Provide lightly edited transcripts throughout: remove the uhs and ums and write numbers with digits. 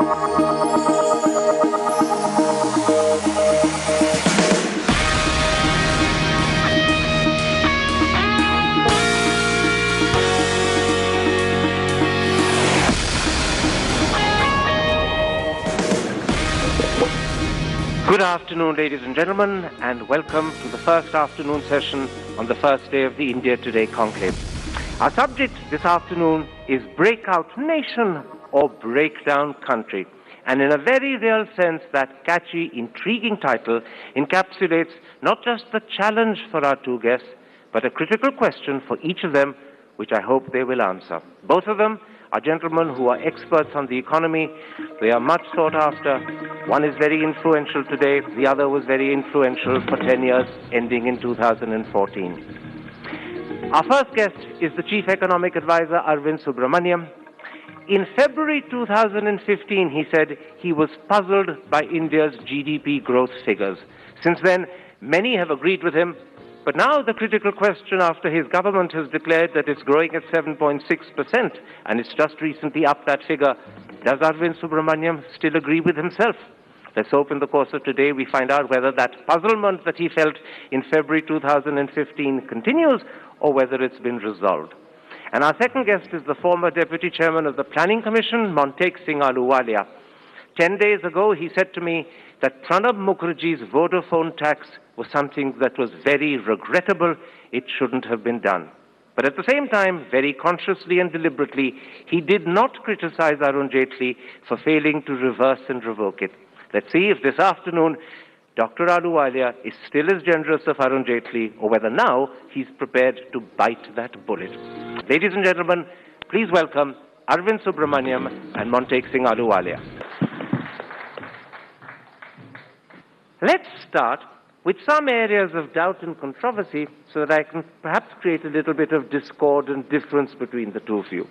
Good afternoon, ladies and gentlemen, and welcome to the first afternoon session on the first day of the India Today Conclave. Our subject this afternoon is Breakout Nation or Breakdown Country. And in a very real sense, that catchy, intriguing title encapsulates not just the challenge for our two guests, but a critical question for each of them, which I hope they will answer. Both of them are gentlemen who are experts on the economy. They are much sought after. One is very influential today. The other was very influential for 10 years, ending in 2014. Our first guest is the Chief Economic Advisor, Arvind Subramaniam. In February 2015, he said he was puzzled by India's GDP growth figures. Since then, many have agreed with him. But now the critical question, after his government has declared that it's growing at 7.6%, and it's just recently upped that figure, does Arvind Subramaniam still agree with himself? Let's hope in the course of today we find out whether that puzzlement that he felt in February 2015 continues or whether it's been resolved. And our second guest is the former Deputy Chairman of the Planning Commission, Montek Singh Ahluwalia. 10 days ago, he said to me that Pranab Mukherjee's Vodafone Tax was something that was very regrettable. It shouldn't have been done. But at the same time, very consciously and deliberately, he did not criticize Arun Jaitley for failing to reverse and revoke it. Let's see if this afternoon Dr. Ahluwalia is still as generous of Arun Jaitley, or whether now he's prepared to bite that bullet. Ladies and gentlemen, please welcome Arvind Subramaniam and Montek Singh Ahluwalia. Let's start with some areas of doubt and controversy so that I can perhaps create a little bit of discord and difference between the two of you.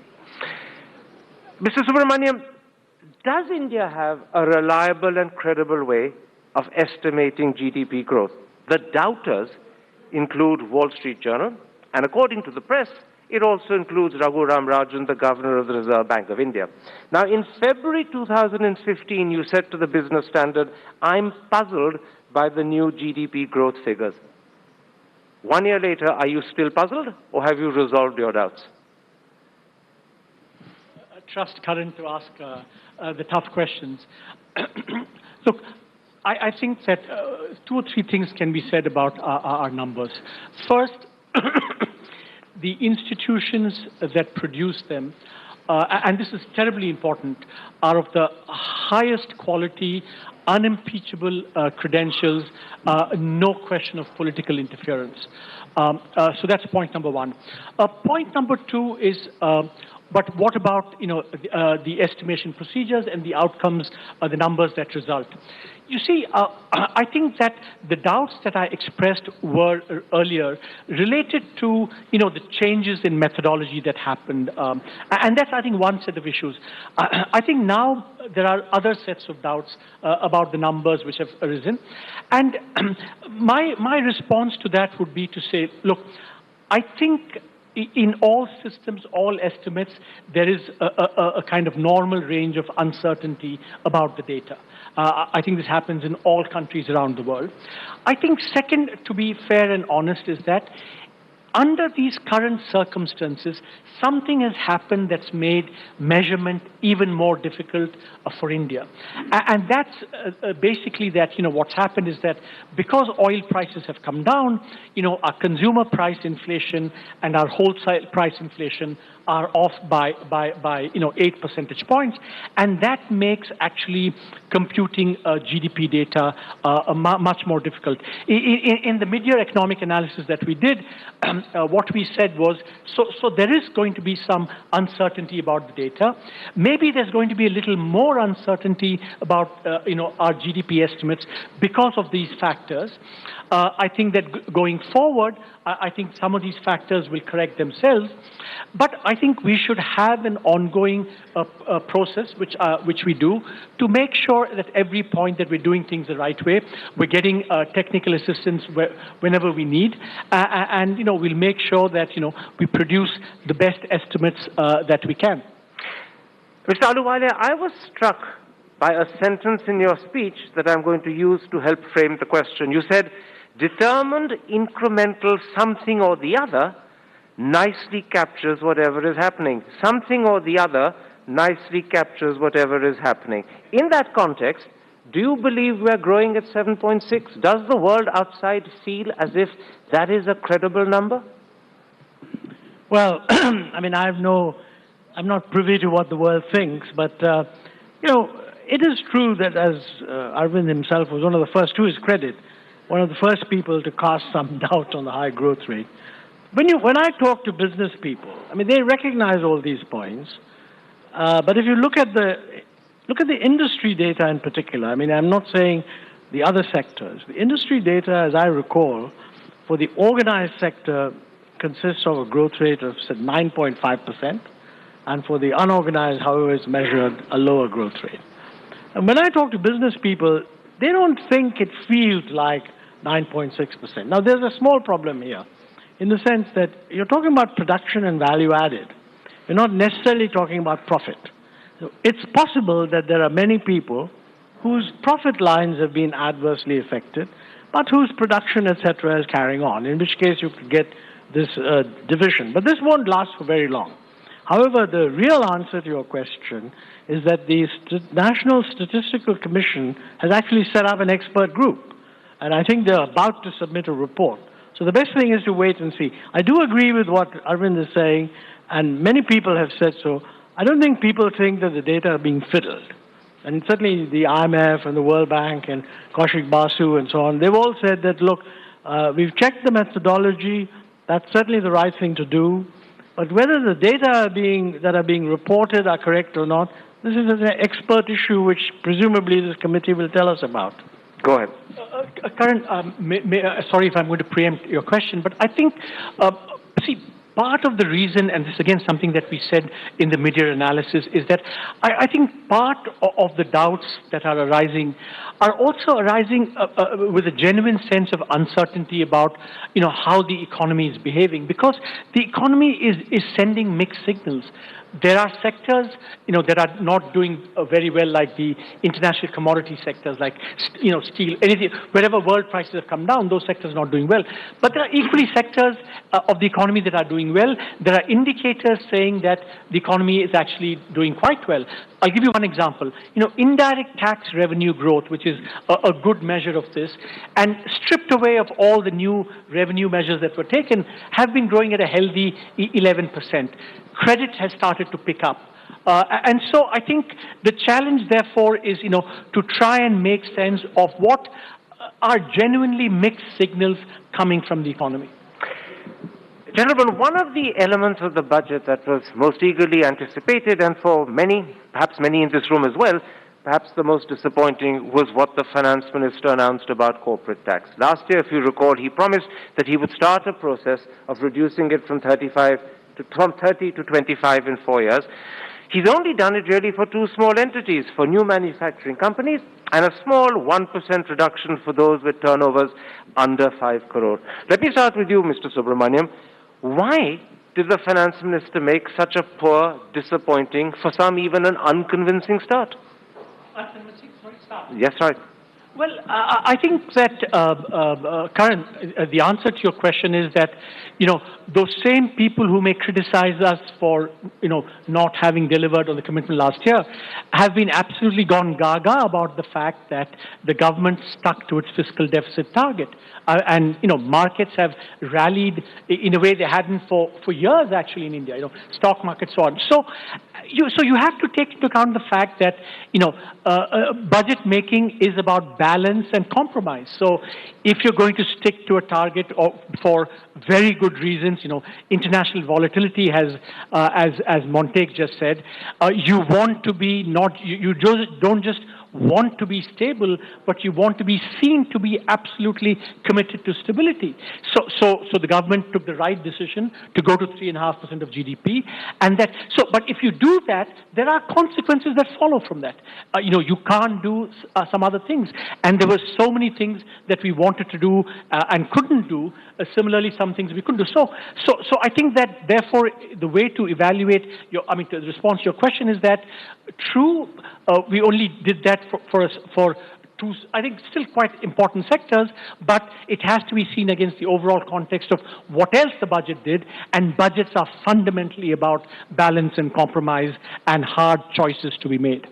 Mr. Subramaniam, does India have a reliable and credible way of estimating GDP growth? The doubters include Wall Street Journal, and according to the press, it also includes Raghuram Rajan, the Governor of the Reserve Bank of India. Now, in February 2015, you said to the Business Standard, "I'm puzzled by the new GDP growth figures." 1 year later, are you still puzzled, or have you resolved your doubts? I trust Karan to ask the tough questions. Look, I think that 2 or 3 things can be said about our numbers. First, the institutions that produce them, and this is terribly important, are of the highest quality, unimpeachable credentials, no question of political interference. So that's point number 1. Point number 2 is, but what about the estimation procedures and the outcomes, the numbers that result? You see, I think that the doubts that I expressed were earlier related to, the changes in methodology that happened. And that's, I think, one set of issues. I think now there are other sets of doubts about the numbers which have arisen. And my response to that would be to say, look, I think in all systems, all estimates, there is a kind of normal range of uncertainty about the data. I think this happens in all countries around the world. I think second, to be fair and honest, is that under these current circumstances, something has happened that's made measurement even more difficult for India. And that's basically that, what's happened is that because oil prices have come down, our consumer price inflation and our wholesale price inflation are off by 8 percentage points. And that makes actually computing GDP data much more difficult. In the mid-year economic analysis that we did, what we said was, so there is going to be some uncertainty about the data. Maybe there's going to be a little more uncertainty about our GDP estimates because of these factors. I think that going forward, I think some of these factors will correct themselves. But I think we should have an ongoing process, which we do, to make sure that every point that we're doing things the right way, we're getting technical assistance whenever we need, and we'll make sure that we produce the best estimates that we can. Mr. Ahluwalia, I was struck by a sentence in your speech that I'm going to use to help frame the question. You said, determined incremental something or the other nicely captures whatever is happening. Something or the other nicely captures whatever is happening. In that context, do you believe we are growing at 7.6? Does the world outside feel as if that is a credible number? Well, I mean, I'm not privy to what the world thinks, but, it is true that as Arvind himself was one of the first, to his credit, one of the first people to cast some doubt on the high growth rate. When I talk to business people, I mean, they recognize all these points, but if you look at the industry data in particular, I mean, I'm not saying the other sectors. The industry data, as I recall, for the organized sector consists of a growth rate of 9.5%, and for the unorganized, however, is measured a lower growth rate. And when I talk to business people, they don't think it feels like 9.6%. Now, there's a small problem here, in the sense that you're talking about production and value added. You're not necessarily talking about profit. So it's possible that there are many people whose profit lines have been adversely affected, but whose production, etc., is carrying on, in which case you could get this division. But this won't last for very long. However, the real answer to your question is that the National Statistical Commission has actually set up an expert group, and I think they're about to submit a report. So the best thing is to wait and see. I do agree with what Arvind is saying, and many people have said so. I don't think people think that the data are being fiddled. And certainly the IMF and the World Bank and Kaushik Basu and so on, they've all said that, look, we've checked the methodology. That's certainly the right thing to do. But whether the data that are being reported are correct or not, this is an expert issue which presumably this committee will tell us about. Go ahead. Karan, sorry if I'm going to preempt your question, but I think, part of the reason, and this is again something that we said in the mid-year analysis, is that I think part of the doubts that are arising are also arising with a genuine sense of uncertainty about, how the economy is behaving, because the economy is sending mixed signals. There are sectors, that are not doing very well, like the international commodity sectors, like, steel, anything. Wherever world prices have come down, those sectors are not doing well. But there are equally sectors of the economy that are doing well. There are indicators saying that the economy is actually doing quite well. I'll give you one example. Indirect tax revenue growth, which is a good measure of this, and stripped away of all the new revenue measures that were taken, have been growing at a healthy 11%. Credit has started to pick up. And so I think the challenge, therefore, is, to try and make sense of what are genuinely mixed signals coming from the economy. Gentlemen, one of the elements of the budget that was most eagerly anticipated, and for many, perhaps many in this room as well, perhaps the most disappointing, was what the finance minister announced about corporate tax. Last year, if you recall, he promised that he would start a process of reducing it from 30 to 25 in 4 years. He's only done it really for two small entities, for new manufacturing companies, and a small 1% reduction for those with turnovers under 5 crore. Let me start with you, Mr. Subramaniam. Why did the finance minister make such a poor, disappointing, for some even an unconvincing start? Unconvincing? Sorry, start. Yes, right. Well, I think that, Karan, the answer to your question is that, those same people who may criticize us for, not having delivered on the commitment last year have been absolutely gone gaga about the fact that the government stuck to its fiscal deficit target. And, markets have rallied in a way they hadn't for years, actually, in India, stock markets, so on. So you have to take into account the fact that, budget making is about balance and compromise. So if you're going to stick to a target for very good reasons, international volatility has, as Montague just said, you want to be you don't just want to be stable, but you want to be seen to be absolutely committed to stability. So the government took the right decision to go to 3.5% of GDP, and but if you do that, there are consequences that follow from that. You can't do some other things, and there were so many things that we wanted to do and couldn't do. Similarly, some things we couldn't do. So I think that therefore the way to evaluate the response to your question is that true, we only did that for two, I think, still quite important sectors, but it has to be seen against the overall context of what else the budget did, and budgets are fundamentally about balance and compromise and hard choices to be made.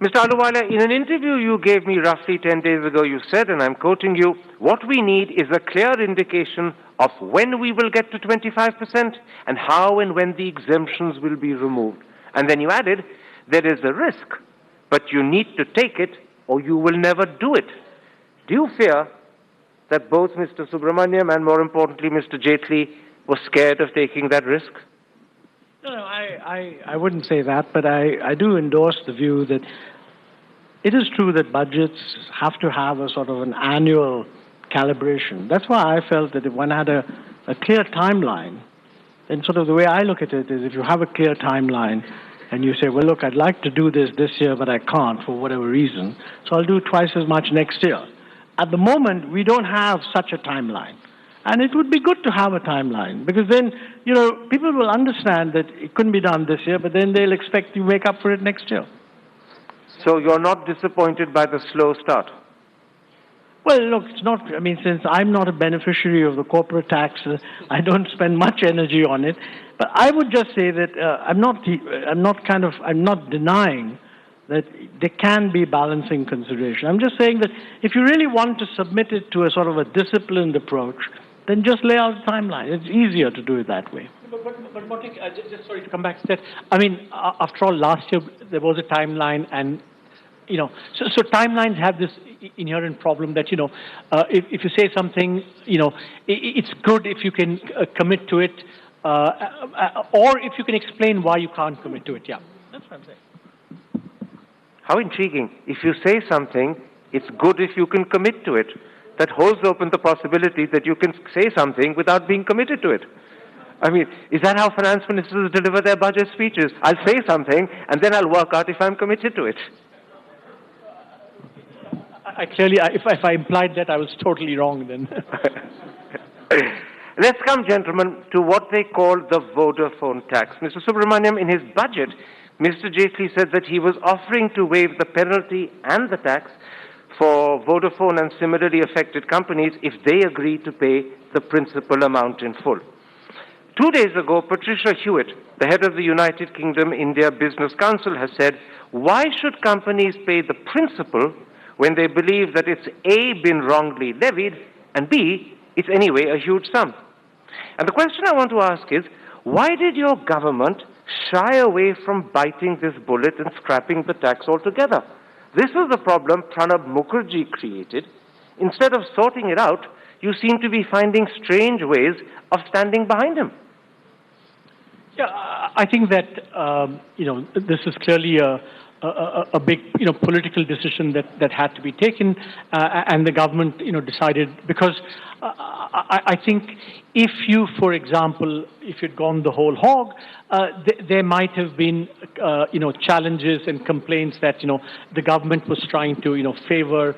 Mr. Ahluwalia, in an interview you gave me roughly 10 days ago, you said, and I'm quoting you, what we need is a clear indication of when we will get to 25% and how and when the exemptions will be removed. And then you added, there is a risk, but you need to take it or you will never do it. Do you fear that both Mr. Subramaniam and, more importantly, Mr. Jaitley were scared of taking that risk? No, I wouldn't say that, but I do endorse the view that it is true that budgets have to have a sort of an annual calibration. That's why I felt that if one had a clear timeline, then sort of the way I look at it is if you have a clear timeline and you say, well, look, I'd like to do this year, but I can't for whatever reason, so I'll do twice as much next year. At the moment, we don't have such a timeline. And it would be good to have a timeline, because then, people will understand that it couldn't be done this year, but then they'll expect you to make up for it next year. So you're not disappointed by the slow start? Well, look, it's not, since I'm not a beneficiary of the corporate tax, I don't spend much energy on it. But I would just say that I'm not denying that there can be balancing consideration. I'm just saying that if you really want to submit it to a sort of a disciplined approach, then just lay out a timeline. It's easier to do it that way. But Montek, just sorry to come back to that. After all, last year there was a timeline, and so timelines have this inherent problem that if you say something, it's good if you can commit to it, or if you can explain why you can't commit to it. Yeah, that's what I'm saying. How intriguing! If you say something, it's good if you can commit to it. That holds open the possibility that you can say something without being committed to it. Is that how finance ministers deliver their budget speeches? I'll say something, and then I'll work out if I'm committed to it. If I implied that, I was totally wrong then. Let's come, gentlemen, to what they call the Vodafone Tax. Mr. Subramaniam, in his budget, Mr. Jaitley said that he was offering to waive the penalty and the tax for Vodafone and similarly affected companies if they agree to pay the principal amount in full. 2 days ago, Patricia Hewitt, the head of the United Kingdom India Business Council, has said, why should companies pay the principal when they believe that it's A, been wrongly levied, and B, it's anyway a huge sum? And the question I want to ask is, why did your government shy away from biting this bullet and scrapping the tax altogether? This is the problem Pranab Mukherjee created. Instead of sorting it out, you seem to be finding strange ways of standing behind him. Yeah, I think that this is clearly a big political decision that had to be taken, and the government decided, because I think if you, for example, if you'd gone the whole hog, there might have been challenges and complaints that the government was trying to favor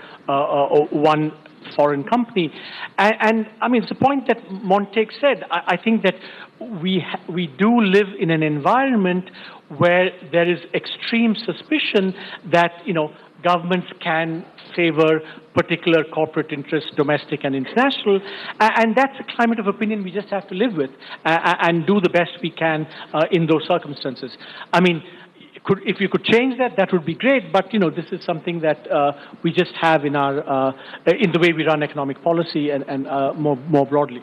one foreign company, and it's the point that Montek said. I think that we do live in an environment where there is extreme suspicion that governments can favor particular corporate interests, domestic and international, and that's a climate of opinion we just have to live with and do the best we can in those circumstances. If you could change that, that would be great. But this is something that we just have in our in the way we run economic policy and more broadly.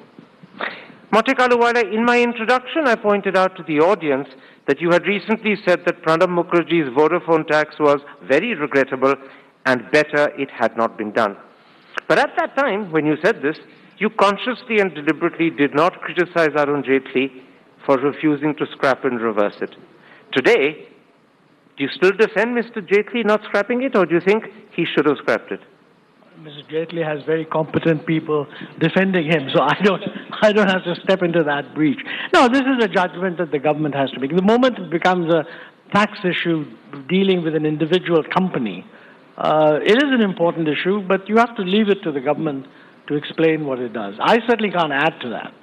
Montek Ahluwalia, in my introduction, I pointed out to the audience that you had recently said that Pranab Mukherjee's Vodafone tax was very regrettable and better it had not been done. But at that time, when you said this, you consciously and deliberately did not criticize Arun Jaitley for refusing to scrap and reverse it. Today, do you still defend Mr. Jaitley not scrapping it, or do you think he should have scrapped it? Mr. Jaitley has very competent people defending him, so I don't have to step into that breach. No, this is a judgment that the government has to make. The moment it becomes a tax issue dealing with an individual company, it is an important issue, but you have to leave it to the government to explain what it does. I certainly can't add to that.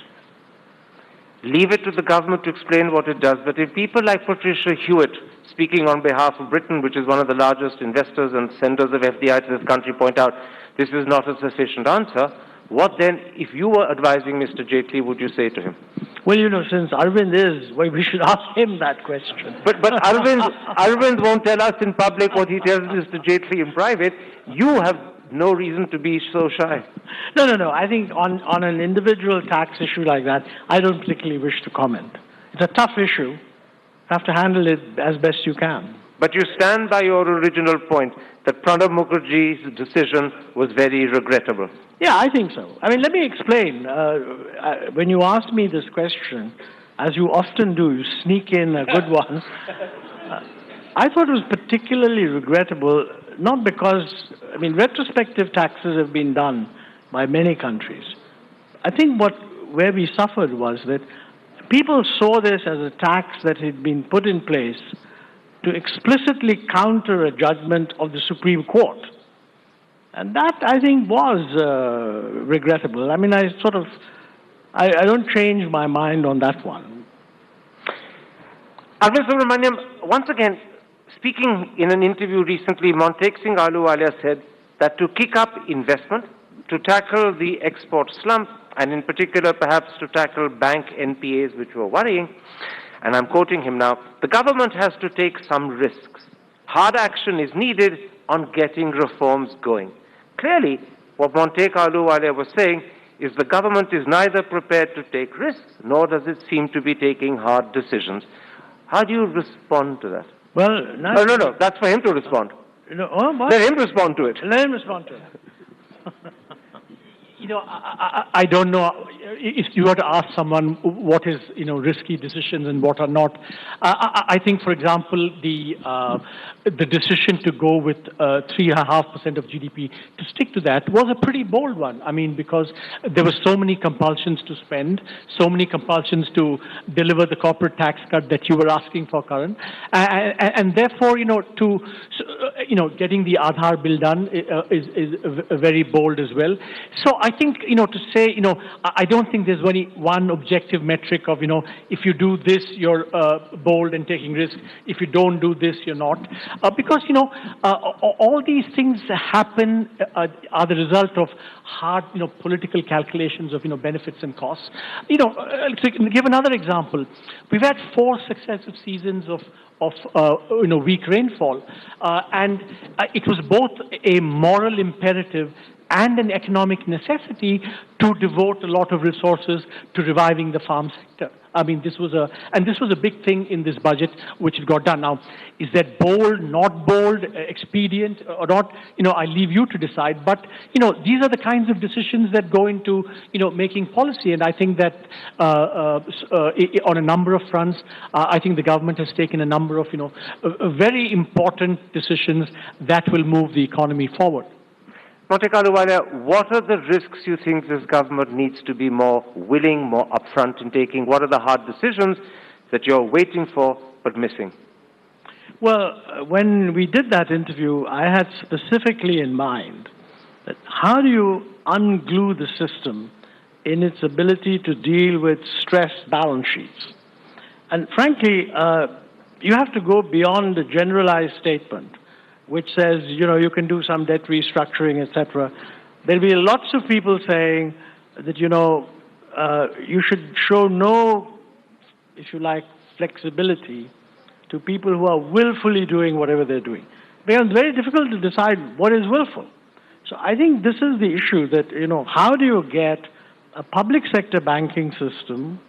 leave it to the government to explain what it does. But if people like Patricia Hewitt, speaking on behalf of Britain, which is one of the largest investors and senders of FDI to this country, point out this is not a sufficient answer, what then, if you were advising Mr. Jaitley, would you say to him? Well, since Arvind is, well, we should ask him that question. But Arvind won't tell us in public what he tells Mr. Jaitley in private. You have no reason to be so shy. No. I think on an individual tax issue like that, I don't particularly wish to comment. It's a tough issue. You have to handle it as best you can. But you stand by your original point that Pranab Mukherjee's decision was very regrettable. Yeah, I think so. I mean, let me explain. When you asked me this question, as you often do, you sneak in a good one. I thought it was particularly regrettable, not because, retrospective taxes have been done by many countries. I think where we suffered was that people saw this as a tax that had been put in place to explicitly counter a judgment of the Supreme Court. And that, I think, was regrettable. I don't change my mind on that one. Arvind Subramaniam, once again, speaking in an interview recently, Montek Singh Ahluwalia said that to kick up investment, to tackle the export slump, and in particular perhaps to tackle bank NPAs which were worrying, and I'm quoting him now, the government has to take some risks. Hard action is needed on getting reforms going. Clearly, what Montek Ahluwalia was saying is the government is neither prepared to take risks, nor does it seem to be taking hard decisions. How do you respond to that? Well, no, that's for him to respond. Let him respond to it. Let him respond to it. I don't know if you were to ask someone what is, risky decisions and what are not. I think, for example, the decision to go with 3.5% of GDP, to stick to that, was a pretty bold one. Because there were so many compulsions to spend, so many compulsions to deliver the corporate tax cut that you were asking for, Karan, and therefore, getting the Aadhaar bill done is very bold as well. So I think, to say, I don't think there's only one objective metric of, if you do this, you're bold and taking risks. If you don't do this, you're not. Because, all these things happen are the result of hard, political calculations of, benefits and costs. To give another example, we've had 4 successive seasons of weak rainfall, and it was both a moral imperative and an economic necessity to devote a lot of resources to reviving the farm sector. This was a big thing in this budget, which got done. Now, is that bold, not bold, expedient or not? I leave you to decide. But these are the kinds of decisions that go into making policy. And I think that on a number of fronts, I think the government has taken a number of very important decisions that will move the economy forward. Montek Ahluwalia, what are the risks you think this government needs to be more willing, more upfront in taking? What are the hard decisions that you're waiting for but missing? Well, when we did that interview, I had specifically in mind that how do you unglue the system in its ability to deal with stressed balance sheets? And frankly, you have to go beyond the generalized statement which says, you can do some debt restructuring, etc. There'll be lots of people saying that, you should show no, if you like, flexibility to people who are willfully doing whatever they're doing. It becomes very difficult to decide what is willful. So I think this is the issue that, how do you get a public sector banking system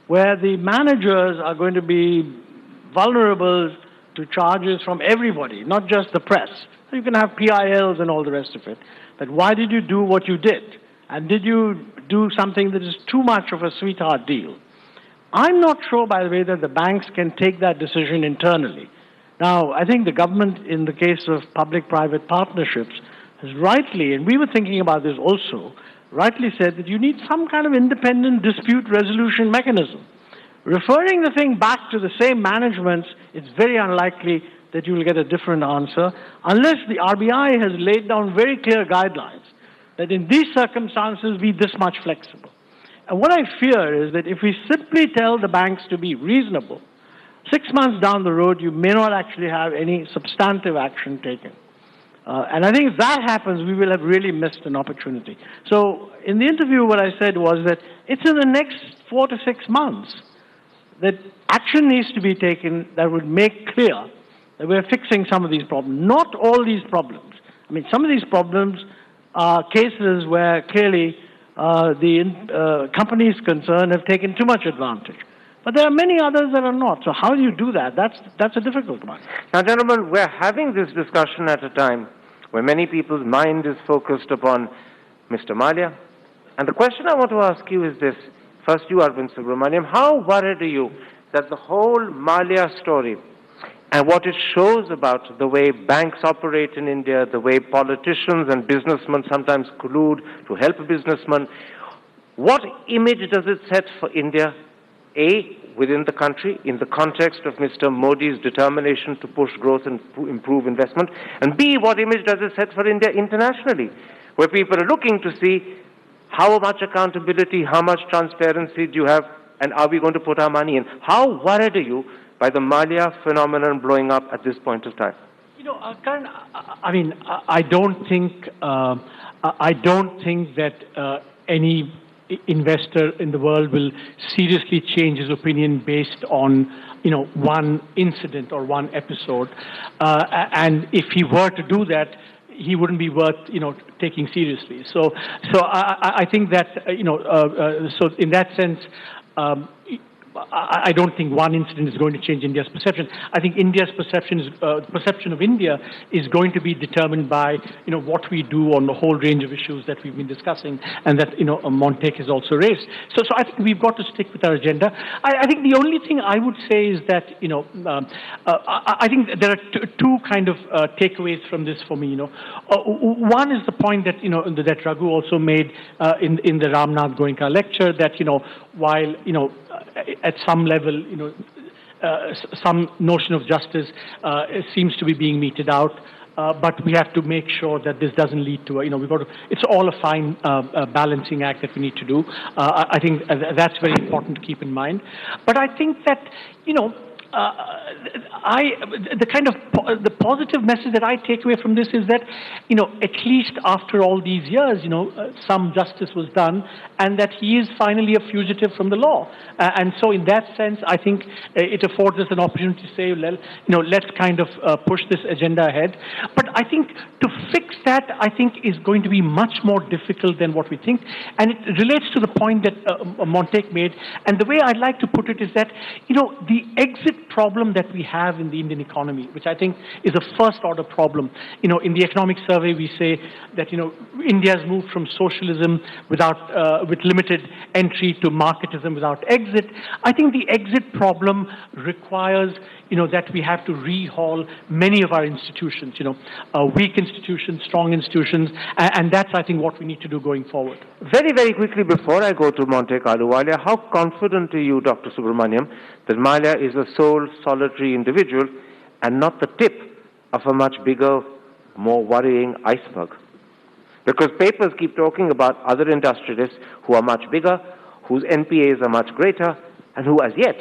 where the managers are going to be vulnerable to charges from everybody, not just the press. You can have PILs and all the rest of it. But why did you do what you did? And did you do something that is too much of a sweetheart deal? I'm not sure, by the way, that the banks can take that decision internally. Now, I think the government, in the case of public-private partnerships, has rightly, and we were thinking about this also, rightly said that you need some kind of independent dispute resolution mechanism. Referring the thing back to the same management, it's very unlikely that you will get a different answer unless the RBI has laid down very clear guidelines that in these circumstances be this much flexible. And what I fear is that if we simply tell the banks to be reasonable, 6 months down the road, you may not actually have any substantive action taken. And I think if that happens, we will have really missed an opportunity. So in the interview, what I said was that it's in the next 4 to 6 months that action needs to be taken that would make clear that we're fixing some of these problems. Not all these problems. I mean, some of these problems are cases where clearly the companies concerned have taken too much advantage. But there are many others that are not. So how do you do that? That's a difficult one. Now, gentlemen, we're having this discussion at a time where many people's mind is focused upon Mr. Malia. And the question I want to ask you is this. First, you, Arvind Subramaniam, how worried are you that the whole Malia story and what it shows about the way banks operate in India, the way politicians and businessmen sometimes collude to help a businessman, what image does it set for India? A, within the country, in the context of Mr. Modi's determination to push growth and improve investment, and B, what image does it set for India internationally, where people are looking to see how much accountability, how much transparency do you have, and are we going to put our money in? How worried are you by the Malia phenomenon blowing up at this point of time? You know, Karan, I mean, I don't think that any investor in the world will seriously change his opinion based on, you know, one incident or one episode. And if he were to do that, he wouldn't be worth, you know, taking seriously. So I think that, so in that sense, I don't think one incident is going to change India's perception. I think India's perception of India is going to be determined by, you know, what we do on the whole range of issues that we've been discussing and that, you know, Montek has also raised. So I think we've got to stick with our agenda. I think the only thing I would say is that, you know, I think there are two kind of takeaways from this for me. You know, one is the point that, you know, that Raghu also made in the Ramnath Goenka lecture, that, you know, while, you know, at some level, you know, some notion of justice seems to be being meted out, but we have to make sure that this doesn't lead to, you know, it's all a fine balancing act that we need to do. I think that's very important to keep in mind. But I think that, you know, the positive message that I take away from this is that, you know, at least after all these years, you know, some justice was done, and that he is finally a fugitive from the law. And so in that sense, I think it affords us an opportunity to say, well, you know, let's kind of push this agenda ahead. But I think to fix that, I think, is going to be much more difficult than what we think. And it relates to the point that Montek made. And the way I'd like to put it is that, you know, the exit problem that we have in the Indian economy, which I think is a first-order problem. You know, in the economic survey, we say that, you know, India has moved from socialism with limited entry to marketism without exit. I think the exit problem requires, you know, that we have to rehaul many of our institutions, you know, weak institutions, strong institutions, and that's, I think, what we need to do going forward. Very, very quickly before I go to Montek Ahluwalia, how confident are you, Dr. Subramaniam, that Malia is a sole, solitary individual and not the tip of a much bigger, more worrying iceberg? Because papers keep talking about other industrialists who are much bigger, whose NPAs are much greater, and who as yet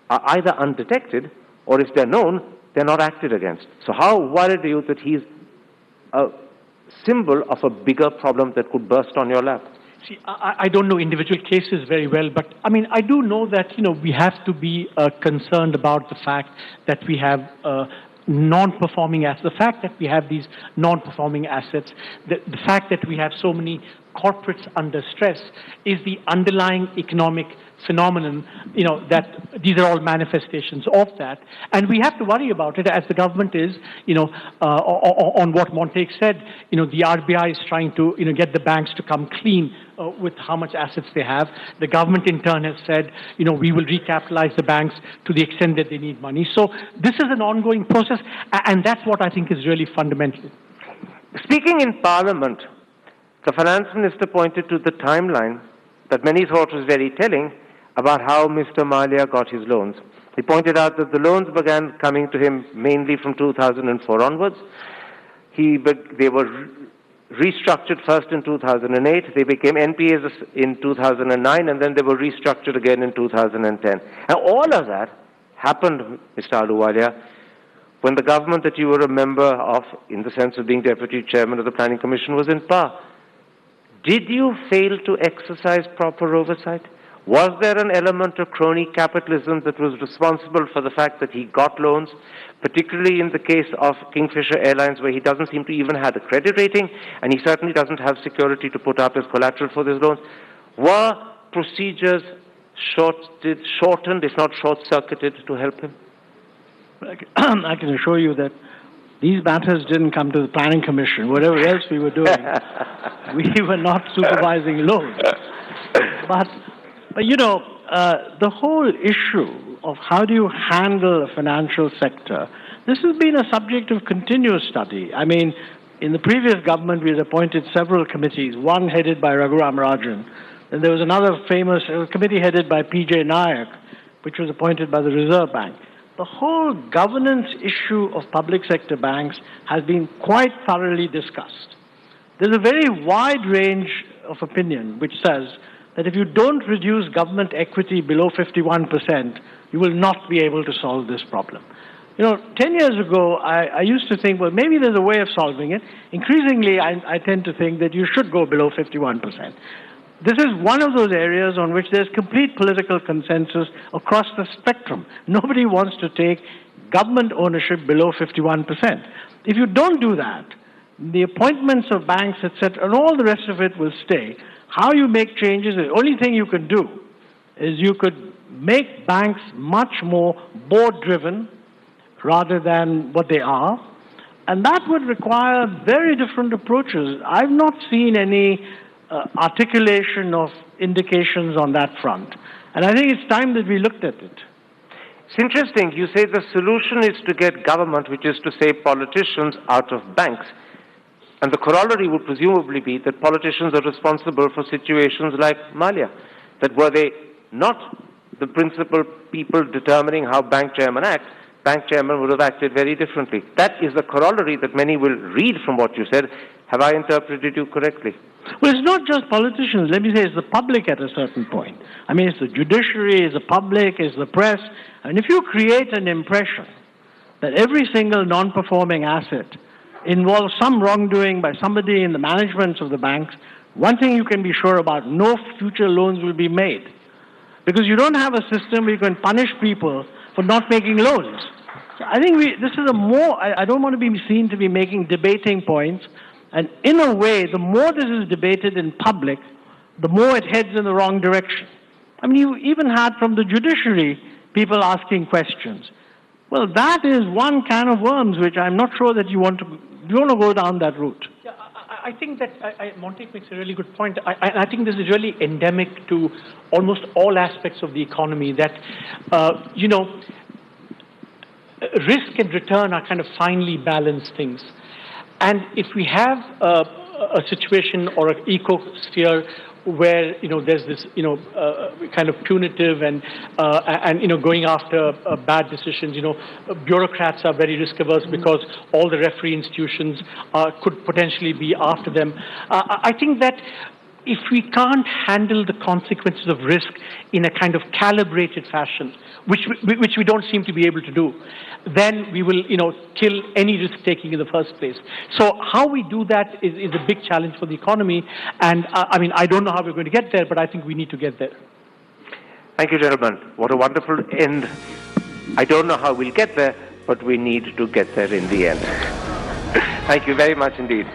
are either undetected or if they're known, they're not acted against. So how worried are you that he's a symbol of a bigger problem that could burst on your lap? See, I don't know individual cases very well, but I mean, I do know that, you know, we have to be concerned about the fact that we have non-performing assets, the fact that we have these non-performing assets, the fact that we have so many corporates under stress is the underlying economic phenomenon, you know, that these are all manifestations of that. And we have to worry about it as the government is, you know, on what Montek said, you know, the RBI is trying to, you know, get the banks to come clean with how much assets they have. The government in turn has said, you know, we will recapitalize the banks to the extent that they need money. So this is an ongoing process, and that's what I think is really fundamental. Speaking in Parliament, the finance minister pointed to the timeline that many thought was very telling about how Mr. Malia got his loans. He pointed out that the loans began coming to him mainly from 2004 onwards. They were restructured first in 2008, they became NPAs in 2009, and then they were restructured again in 2010. And all of that happened, Mr. Ahluwalia, when the government that you were a member of, in the sense of being Deputy Chairman of the Planning Commission, was in power. Did you fail to exercise proper oversight? Was there an element of crony capitalism that was responsible for the fact that he got loans, particularly in the case of Kingfisher Airlines, where he doesn't seem to even have a credit rating, and he certainly doesn't have security to put up as collateral for these loans? Were procedures shortened, if not short-circuited, to help him? I can assure you that these matters didn't come to the Planning Commission. Whatever else we were doing, we were not supervising loans. But you know, the whole issue of how do you handle the financial sector, this has been a subject of continuous study. I mean, in the previous government, we had appointed several committees, one headed by Raghuram Rajan, and there was another famous committee headed by P.J. Nayak, which was appointed by the Reserve Bank. The whole governance issue of public sector banks has been quite thoroughly discussed. There's a very wide range of opinion which says that if you don't reduce government equity below 51%, you will not be able to solve this problem. You know, 10 years ago, I used to think, well, maybe there's a way of solving it. Increasingly, I tend to think that you should go below 51%. This is one of those areas on which there's complete political consensus across the spectrum. Nobody wants to take government ownership below 51%. If you don't do that, the appointments of banks, etc., and all the rest of it will stay. How you make changes, the only thing you can do is you could make banks much more board-driven rather than what they are, and that would require very different approaches. I've not seen any articulation of indications on that front. And I think it's time that we looked at it. It's interesting. You say the solution is to get government, which is to say politicians, out of banks. And the corollary would presumably be that politicians are responsible for situations like Malia. That were they not the principal people determining how bank chairmen act, bank chairman would have acted very differently. That is the corollary that many will read from what you said. Have I interpreted you correctly? Well, it's not just politicians. Let me say it's the public at a certain point. I mean, it's the judiciary, it's the public, it's the press. And if you create an impression that every single non-performing asset involves some wrongdoing by somebody in the management of the banks, one thing you can be sure about, no future loans will be made. Because you don't have a system where you can punish people for not making loans. So I think this is I don't want to be seen to be making debating points. And in a way, the more this is debated in public, the more it heads in the wrong direction. I mean, you even had from the judiciary people asking questions. Well, that is one can of worms, which I'm not sure that you want to go down that route. Yeah, I think that Montek makes a really good point. I think this is really endemic to almost all aspects of the economy, that, you know, risk and return are kind of finely balanced things. And if we have a situation or an ecosphere where, you know, there's this, you know, kind of punitive and you know, going after bad decisions, you know, bureaucrats are very risk averse because all the referee institutions could potentially be after them. I think that if we can't handle the consequences of risk in a kind of calibrated fashion, which we don't seem to be able to do, then we will, you know, kill any risk-taking in the first place. So how we do that is a big challenge for the economy. And I mean, I don't know how we're going to get there, but I think we need to get there. Thank you, gentlemen. What a wonderful end. I don't know how we'll get there, but we need to get there in the end. Thank you very much indeed.